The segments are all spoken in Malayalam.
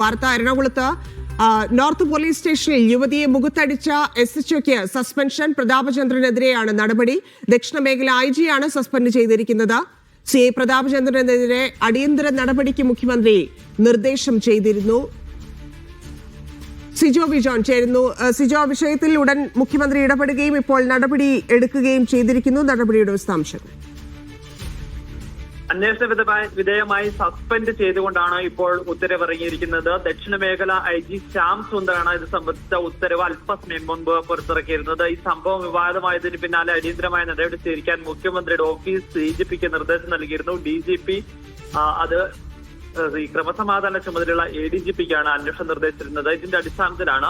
വാർത്ത എറണാകുളത്ത് നോർത്ത് പോലീസ് സ്റ്റേഷനിൽ യുവതിയെ മുഖത്തടിച്ച SHOക്ക് സസ്പെൻഷൻ. പ്രതാപചന്ദ്രനെതിരെയാണ് നടപടി. ദക്ഷിണ മേഖല IG ആണ് സസ്പെൻഡ് ചെയ്തിരിക്കുന്നത്. CI പ്രതാപചന്ദ്രനെതിരെ അടിയന്തര നടപടിക്ക് മുഖ്യമന്ത്രി നിർദ്ദേശം ചെയ്തിരുന്നു. സിജോ വിജോൺ ചേരുന്നു. സിജോ, വിഷയത്തിൽ ഉടൻ മുഖ്യമന്ത്രി ഇടപെടുകയും ഇപ്പോൾ നടപടി എടുക്കുകയും ചെയ്തിരിക്കുന്നു. നടപടിയുടെ വിശദാംശങ്ങൾ. അന്വേഷണ വിധേയമായി സസ്പെൻഡ് ചെയ്തുകൊണ്ടാണ് ഇപ്പോൾ ഉത്തരവിറങ്ങിയിരിക്കുന്നത്. ദക്ഷിണ മേഖല IG ശ്യാം സുന്ദറാണ് ഇത് സംബന്ധിച്ച ഉത്തരവ് അല്പസമയം മുൻപ് പുറത്തിറക്കിയിരുന്നത്. ഈ സംഭവം വിവാദമായതിന് പിന്നാലെ അടിയന്തരമായ നടപടി സ്വീകരിക്കാൻ മുഖ്യമന്ത്രിയുടെ ഓഫീസ് DGPക്ക് നിർദ്ദേശം നൽകിയിരുന്നു. DGP അത് ഈ ക്രമസമാധാന ചുമതലയുള്ള ADGPക്കാണ് അന്വേഷണം നിർദ്ദേശിച്ചിരുന്നത്. ഇതിന്റെ അടിസ്ഥാനത്തിലാണ്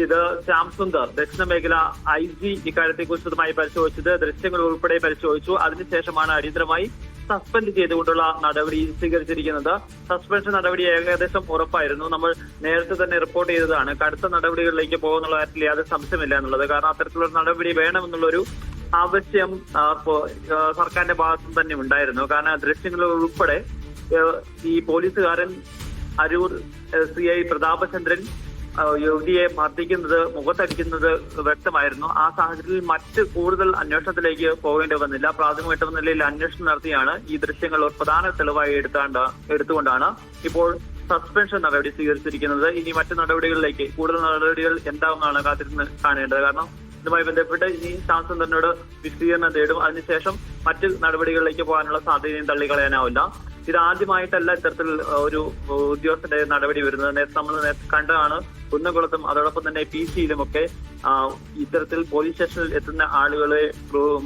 ഇത് ശ്യാം സുന്ദർ ദക്ഷിണ മേഖല IG ഇക്കാര്യത്തെക്കുറിച്ച് വിശദമായി പരിശോധിച്ചത്. ദൃശ്യങ്ങൾ ഉൾപ്പെടെ പരിശോധിച്ചു. അതിനുശേഷമാണ് അടിയന്തരമായി സസ്പെൻഡ് ചെയ്തുകൊണ്ടുള്ള നടപടി സ്വീകരിച്ചിരിക്കുന്നത്. സസ്പെൻഷൻ നടപടി ഏകദേശം ഉറപ്പായിരുന്നു. നമ്മൾ നേരത്തെ തന്നെ റിപ്പോർട്ട് ചെയ്തതാണ്. കടുത്ത നടപടികളിലേക്ക് പോകുന്നുള്ള കാര്യത്തിൽ യാതൊരു സംശയമില്ല എന്നുള്ളത്. കാരണം അത്തരത്തിലുള്ള നടപടി വേണമെന്നുള്ളൊരു ആവശ്യം സർക്കാരിന്റെ ഭാഗത്തും തന്നെ ഉണ്ടായിരുന്നു. കാരണം ദൃശ്യങ്ങൾ ഉൾപ്പെടെ ഈ പോലീസുകാരൻ അരൂർ CI പ്രതാപചന്ദ്രൻ യുവതിയെ മർദ്ദിക്കുന്നത്, മുഖത്തടിക്കുന്നത് വ്യക്തമായിരുന്നു. ആ സാഹചര്യത്തിൽ മറ്റ് കൂടുതൽ അന്വേഷണത്തിലേക്ക് പോകേണ്ടി വന്നില്ല. പ്രാഥമിക നിലയിൽ അന്വേഷണം നടത്തിയാണ് ഈ ദൃശ്യങ്ങൾ ഒരു പ്രധാന തെളിവായി എടുത്തുകൊണ്ടാണ് ഇപ്പോൾ സസ്പെൻഷൻ നടപടി സ്വീകരിച്ചിരിക്കുന്നത്. ഇനി മറ്റു നടപടികളിലേക്ക് കൂടുതൽ നടപടികൾ എന്താണെന്നാണ് കാത്തിരുന്ന് കാണേണ്ടത്. കാരണം ഇതുമായി ബന്ധപ്പെട്ട് ഇനി ശ്യാം സുന്ദറിനോട് വിശദീകരണം തേടും. അതിനുശേഷം മറ്റ് നടപടികളിലേക്ക് പോകാനുള്ള സാധ്യതയും തള്ളിക്കളയാനാവില്ല. ഇതാദ്യമായിട്ടല്ല ഇത്തരത്തിൽ ഒരു ഉദ്യോഗസ്ഥന്റെ നടപടി വരുന്നത്. നേരത്തെ നമ്മൾ കണ്ടതാണ് കുന്നംകുളത്തും അതോടൊപ്പം തന്നെ PC-യിലുമൊക്കെ ഇത്തരത്തിൽ പോലീസ് സ്റ്റേഷനിൽ എത്തുന്ന ആളുകളെ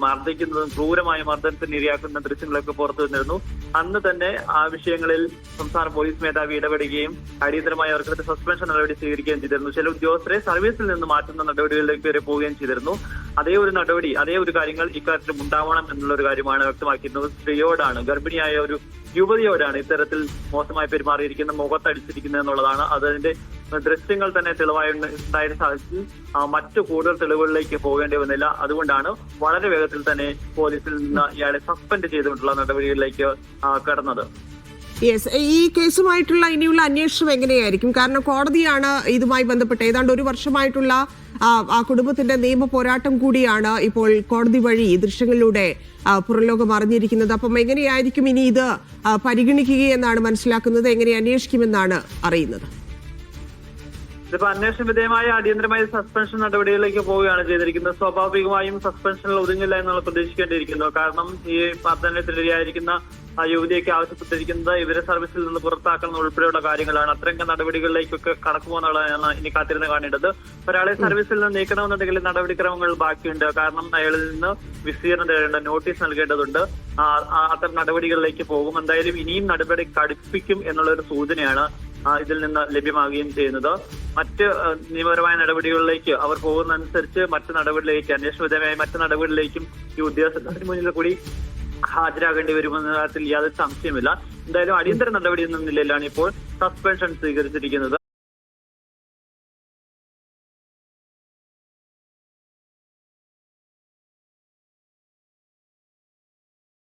മർദ്ദിക്കുന്നതും ക്രൂരമായ മർദ്ദനത്തിന് ഇരയാക്കുന്ന ദൃശ്യങ്ങളൊക്കെ പുറത്തു വന്നിരുന്നു. അന്ന് തന്നെ ആ വിഷയങ്ങളിൽ സംസ്ഥാന പോലീസ് മേധാവി ഇടപെടുകയും അടിയന്തരമായി അവർക്കെടുത്ത് സസ്പെൻഷൻ നടപടി സ്വീകരിക്കുകയും ചെയ്തിരുന്നു. ചില ഉദ്യോഗസ്ഥരെ സർവീസിൽ നിന്ന് മാറ്റുന്ന നടപടികളിലേക്ക് വരെ പോവുകയും ചെയ്തിരുന്നു. അതേ ഒരു കാര്യങ്ങൾ ഇക്കാര്യത്തിലും ഉണ്ടാവണം എന്നുള്ള ഒരു കാര്യമാണ് വ്യക്തമാക്കിയിരുന്നത്. സ്ത്രീയോടാണ്, ഗർഭിണിയായ ഒരു യുവതിയോടാണ് ഇത്തരത്തിൽ മോശമായി പെരുമാറിയിരിക്കുന്നത്, മുഖത്തടിച്ചിരിക്കുന്നത് എന്നുള്ളതാണ്. അതിന്റെ ദൃശ്യങ്ങൾ തന്നെ തെളിവായി ഉണ്ടായിരുന്ന സാഹചര്യത്തിൽ മറ്റു കൂടുതൽ തെളിവുകളിലേക്ക് പോകേണ്ടി വന്നില്ല. അതുകൊണ്ടാണ് വളരെ വേഗത്തിൽ തന്നെ പോലീസിൽ നിന്ന് ഇയാളെ സസ്പെൻഡ് ചെയ്തുകൊണ്ടുള്ള നടപടികളിലേക്ക് കടന്നത്. ഈ കേസുമായിട്ടുള്ള ഇനിയുള്ള അന്വേഷണം എങ്ങനെയായിരിക്കും? കാരണം കോടതിയാണ് ഇതുമായി ബന്ധപ്പെട്ട് ഏതാണ്ട് ഒരു വർഷമായിട്ടുള്ള ആ കുടുംബത്തിന്റെ നിയമ പോരാട്ടം കൂടിയാണ് ഇപ്പോൾ കോടതി വഴി ദൃശ്യങ്ങളിലൂടെ പുറംലോകം അറിഞ്ഞിരിക്കുന്നത്. അപ്പം എങ്ങനെയായിരിക്കും ഇനി ഇത് പരിഗണിക്കുകയെന്നാണ് മനസ്സിലാക്കുന്നത്? എങ്ങനെ അന്വേഷിക്കുമെന്നാണ് അറിയുന്നത്? ഇതിപ്പോ അന്വേഷണ വിധേയമായ അടിയന്തരമായ സസ്പെൻഷൻ നടപടികളിലേക്ക് പോവുകയാണ് ചെയ്തിരിക്കുന്നത്. സ്വാഭാവികമായും സസ്പെൻഷനിൽ ഒതുങ്ങില്ല എന്നുള്ള പ്രതീക്ഷിക്കേണ്ടിയിരിക്കുന്നു. കാരണം ഈ മർദ്ദനത്തിനിരയായിരിക്കുന്ന യുവതിയൊക്കെ ആവശ്യപ്പെട്ടിരിക്കുന്നത് ഇവരെ സർവീസിൽ നിന്ന് പുറത്താക്കുന്ന ഉൾപ്പെടെയുള്ള കാര്യങ്ങളാണ്. അത്തരം നടപടികളിലേക്കൊക്കെ കടക്കുമെന്നുള്ളതാണ് ഇനി കാത്തിരുന്ന് കാണേണ്ടത്. ഒരാളെ സർവീസിൽ നിന്ന് നീക്കണമെന്നുണ്ടെങ്കിൽ നടപടിക്രമങ്ങൾ ബാക്കിയുണ്ട്. കാരണം അയാളിൽ നിന്ന് വിസ്തീർണം തേടേണ്ട നോട്ടീസ് നൽകേണ്ടതുണ്ട്. അത്തരം നടപടികളിലേക്ക് പോകും. എന്തായാലും ഇനിയും നടപടി കടുപ്പിക്കും എന്നുള്ള ഒരു സൂചനയാണ് ഇതിൽ നിന്ന് ലഭ്യമാകുകയും ചെയ്യുന്നത്. മറ്റ് നിയമപരമായ നടപടികളിലേക്ക് അവർ പോകുന്നതനുസരിച്ച് അന്വേഷണ വിധേയമായ മറ്റ് നടപടികളിലേക്കും ഈ ഉദ്യോഗസ്ഥർക്ക് മുന്നിൽ കൂടി ഹാജരാകേണ്ടി വരുമെന്ന കാര്യത്തിൽ യാതൊരു സംശയമില്ല. എന്തായാലും അടിയന്തര നടപടി എന്ന നിലയിലാണ് ഇപ്പോൾ സസ്പെൻഷൻ സ്വീകരിച്ചിരിക്കുന്നത്.